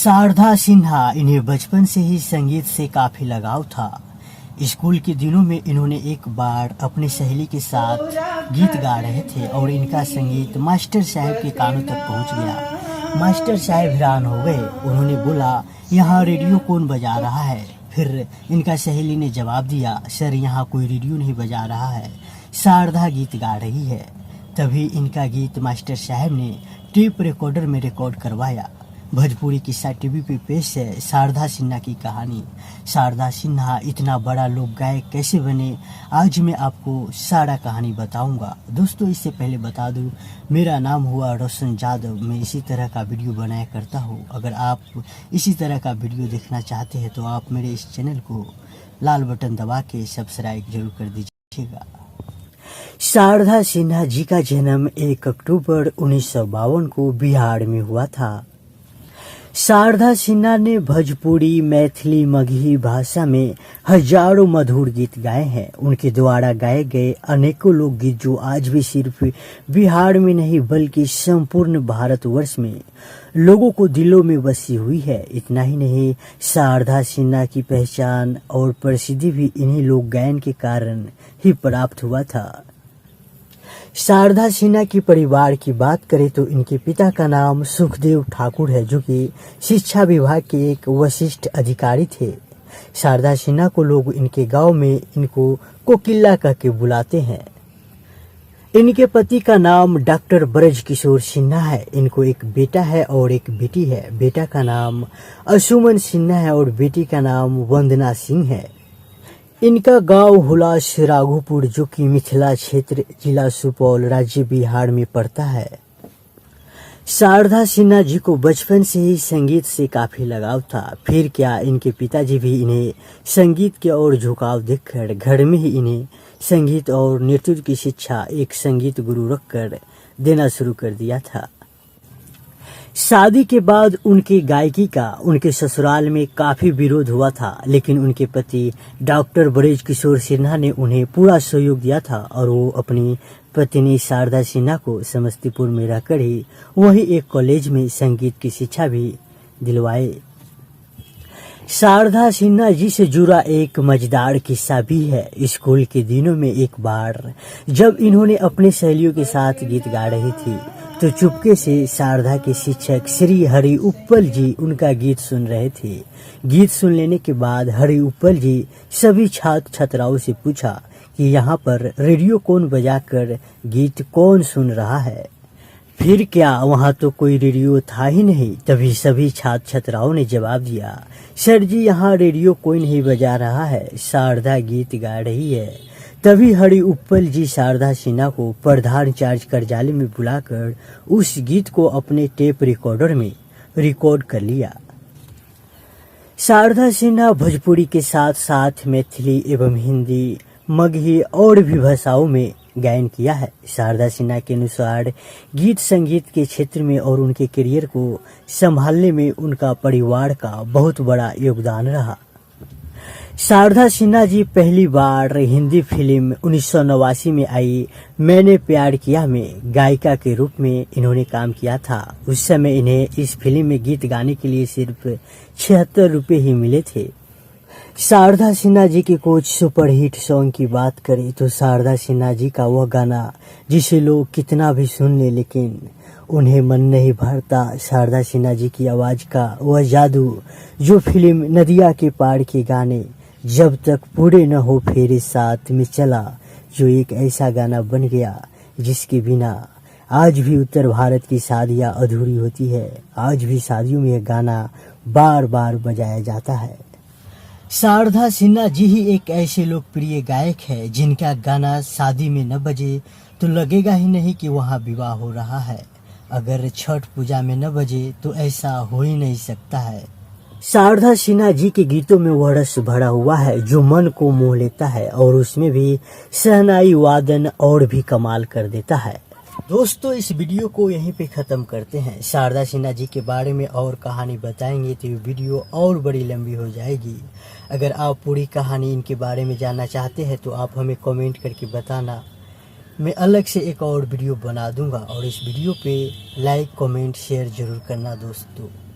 शारदा सिन्हा, इन्हें बचपन से ही संगीत से काफी लगाव था। स्कूल के दिनों में इन्होंने एक बार अपनी सहेली के साथ गीत गा रहे थे और इनका संगीत मास्टर साहब के कानों तक पहुंच गया। मास्टर साहब हैरान हो गए। उन्होंने बोला, यहाँ रेडियो कौन बजा रहा है? फिर इनका सहेली ने जवाब दिया, सर यहाँ कोई रेडियो नहीं बजा रहा है, शारदा गीत गा रही है। तभी इनका गीत मास्टर साहब ने टेप रिकॉर्डर में रिकॉर्ड करवाया। भोजपुरी किस्सा टीवी पे पेश है शारदा सिन्हा की कहानी। शारदा सिन्हा इतना बड़ा लोक गायक कैसे बने, आज मैं आपको सारा कहानी बताऊंगा। दोस्तों, इससे पहले बता दूं, मेरा नाम हुआ रोशन जादव। मैं इसी तरह का वीडियो बनाया करता हूँ। अगर आप इसी तरह का वीडियो देखना चाहते हैं तो आप मेरे इस चैनल को लाल बटन दबा के सब्सक्राइब जरूर कर दीजिएगा। शारदा सिन्हा जी का जन्म 1 अक्टूबर 1952 को बिहार में हुआ था। शारदा सिन्हा ने भोजपुरी, मैथिली, मगही भाषा में हजारों मधुर गीत गाए हैं। उनके द्वारा गाए गए अनेकों लोकगीत जो आज भी सिर्फ बिहार में नहीं बल्कि संपूर्ण भारतवर्ष में लोगों को दिलों में बसी हुई है। इतना ही नहीं, शारदा सिन्हा की पहचान और प्रसिद्धि भी इन्हीं लोक गायन के कारण ही प्राप्त हुआ था। शारदा सिन्हा की परिवार की बात करें तो इनके पिता का नाम सुखदेव ठाकुर है, जो कि शिक्षा विभाग के एक वरिष्ठ अधिकारी थे। शारदा सिन्हा को लोग इनके गांव में इनको कोकिला कह के बुलाते हैं। इनके पति का नाम डॉक्टर ब्रज किशोर सिन्हा है। इनको एक बेटा है और एक बेटी है। बेटा का नाम असुमन सिन्हा है और बेटी का नाम वंदना सिंह है। इनका गांव हुलास राघोपुर, जो कि मिथिला क्षेत्र, जिला सुपौल, राज्य बिहार में पड़ता है। शारदा सिन्हा जी को बचपन से ही संगीत से काफी लगाव था। फिर क्या, इनके पिताजी भी इन्हें संगीत की ओर झुकाव देखकर घर में ही इन्हें संगीत और नृत्य की शिक्षा एक संगीत गुरु रखकर देना शुरू कर दिया था। शादी के बाद उनकी गायकी का उनके ससुराल में काफी विरोध हुआ था, लेकिन उनके पति डॉक्टर ब्रज किशोर सिन्हा ने उन्हें पूरा सहयोग दिया था और वो अपनी पत्नी शारदा सिन्हा को समस्तीपुर में रहकर ही वही एक कॉलेज में संगीत की शिक्षा भी दिलवाए। शारदा सिन्हा जी से जुड़ा एक मजेदार किस्सा भी है। स्कूल के दिनों में एक बार जब इन्होंने अपने सहेलियों के साथ गीत गा रही थी तो चुपके से शारदा के शिक्षक श्री हरि उपल जी उनका गीत सुन रहे थे। गीत सुन लेने के बाद हरि उपल जी सभी छात्र छात्राओं से पूछा कि यहाँ पर रेडियो कौन बजाकर गीत कौन सुन रहा है। फिर क्या, वहाँ तो कोई रेडियो था ही नहीं। तभी सभी छात्र छात्राओं ने जवाब दिया, सर जी यहाँ रेडियो कोई नहीं बजा रहा है, शारदा गीत गा रही है। तभी हरि उपल जी शारदा सिन्हा को प्रधान चार्ज कार्यालय में बुलाकर उस गीत को अपने टेप रिकॉर्डर में रिकॉर्ड कर लिया। शारदा सिन्हा भोजपुरी के साथ साथ मैथिली एवं हिंदी, मगही और भी भाषाओं में गायन किया है। शारदा सिन्हा के अनुसार गीत संगीत के क्षेत्र में और उनके करियर को संभालने में उनका परिवार का बहुत बड़ा योगदान रहा। शारदा सिन्हा जी पहली बार हिंदी फिल्म 1989 में आई मैंने प्यार किया में गायिका के रूप में इन्होंने काम किया था। उस समय इन्हें इस फिल्म में गीत गाने के लिए सिर्फ 76 रुपये ही मिले थे। शारदा सिन्हा जी के कुछ सुपरहिट सॉन्ग की बात करें तो शारदा सिन्हा जी का वह गाना जिसे लोग कितना भी सुन ले लेकिन उन्हें मन नहीं भरता, शारदा सिन्हा जी की आवाज का वह जादू, जो फिल्म नदिया के पार के गाने जब तक पूरे न हो फेरे साथ में चला, जो एक ऐसा गाना बन गया जिसके बिना आज भी उत्तर भारत की शादियां अधूरी होती है। आज भी शादियों में यह गाना बार बार बजाया जाता है। शारदा सिन्हा जी ही एक ऐसे लोकप्रिय गायक है जिनका गाना शादी में न बजे तो लगेगा ही नहीं कि वहाँ विवाह हो रहा है। अगर छठ पूजा में न बजे तो ऐसा हो ही नहीं सकता है। शारदा सिन्हा जी के गीतों में वह रस भरा हुआ है जो मन को मोह लेता है और उसमें भी शहनाई वादन और भी कमाल कर देता है। दोस्तों, इस वीडियो को यहीं पे ख़त्म करते हैं। शारदा सिन्हा जी के बारे में और कहानी बताएंगे तो ये वीडियो और बड़ी लंबी हो जाएगी। अगर आप पूरी कहानी इनके बारे में जानना चाहते हैं तो आप हमें कमेंट करके बताना। मैं अलग से एक और वीडियो बना दूंगा और इस वीडियो पे लाइक, कमेंट, शेयर जरूर करना दोस्तों।